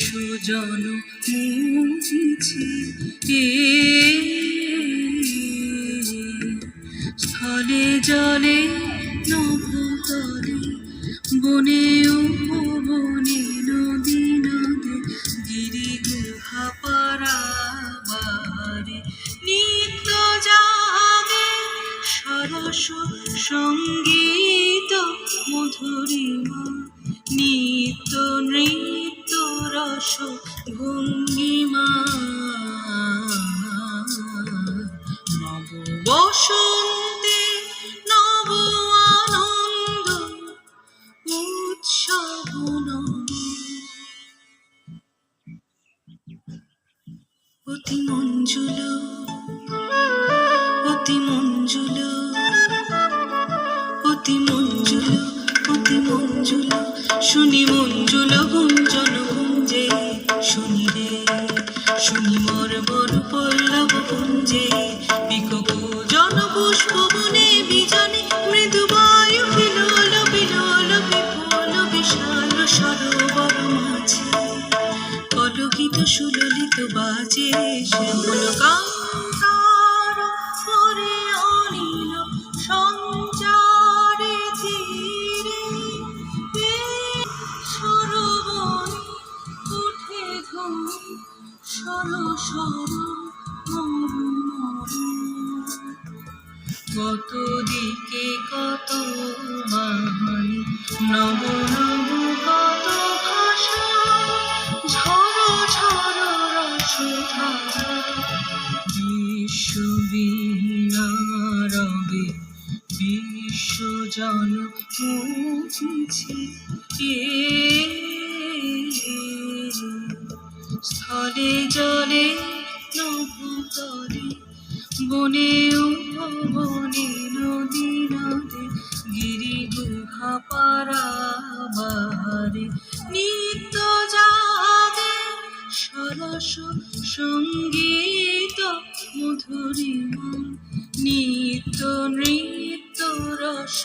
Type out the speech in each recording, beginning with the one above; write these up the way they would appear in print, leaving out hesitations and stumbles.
বিশ্বজন মুছিছি স্থলে জলে নভতলে বনে উপবনে নদী নদে গিরি গুহা পারাবারে নিত্য জাগে সরস সঙ্গীত মধুরিমা নিত্য নৃত্য রস ভঙ্গিমা নব বসন্তে নব আনন্দ উৎসব অতি মঞ্জুল অতি মঞ্জুল অতি মঞ্জুল অতি মঞ্জুল শুনি মঞ্জুল গুঞ্জন গুঞ্জে শুনি রে শুনি মর বর পল্লব কুঞ্জে পিকক জন পুষ্প বনে বিজনে মৃদু বায়ু বিলোল বিলোল বিপুল বিশাল সরোবর মাঝে কলকিত সুললিত বাজে শ্যামল কান্তার পরে অনিল সঞ্চারে ধীরে সরোবরে উঠে ধ্বনি সর সর মরু মরু কত দিকে কত বাণী নব নব কত ভাষা ঝড় ঝড় রসধারা বিশ্ববীণারবে বিশ্বজন মুছিছি স্থলে জলে নভতলে বনে উপবনে নদী নদে গিরি গুহা পারাবারে নিত্য জাগে সরস সঙ্গীত মধুরিমা নিত্য নৃত্য রস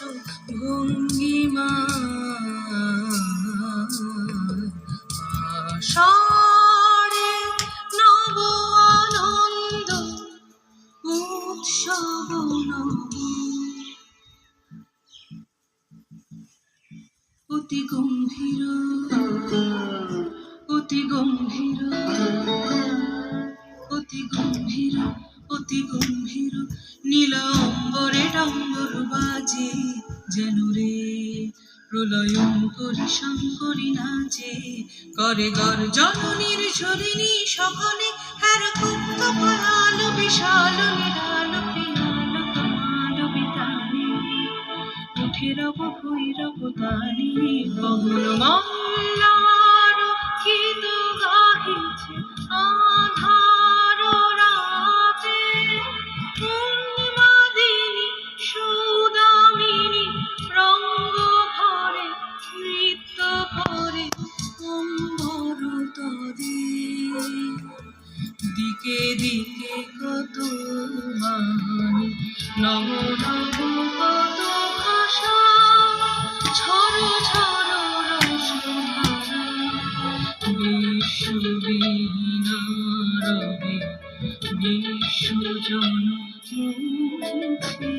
ভঙ্গিমা আষাঢ়ে নব আনন্দ উৎসব নব অতি গম্ভীর অতি গম্ভীর অতি গম্ভীর অতি গম্ভীর নীল অম্বরে ডম্বর বাজে যেন রে প্রলয়ঙ্করী শঙ্করী নাচে করে গর্জন নির্ঝরিণী সকলে হ্যার কুপ্ত পলাল বিশাল নিরাল পিয়াল কমাল বিতানে উঠে রব ভৈরব তানে গগন মল্লার গীত গাহিছে আধার রাতে পূর্ণিমাদিনী সৌদামিনী রঙ্গ ভরে নৃত্য করে অম্বর তরে দিকে দিকে কত বাণী নব নব কত ভাষা ঝড় ঝড় রসধারা বিশ্ববীণারবে বিশ্বজন মুছিছি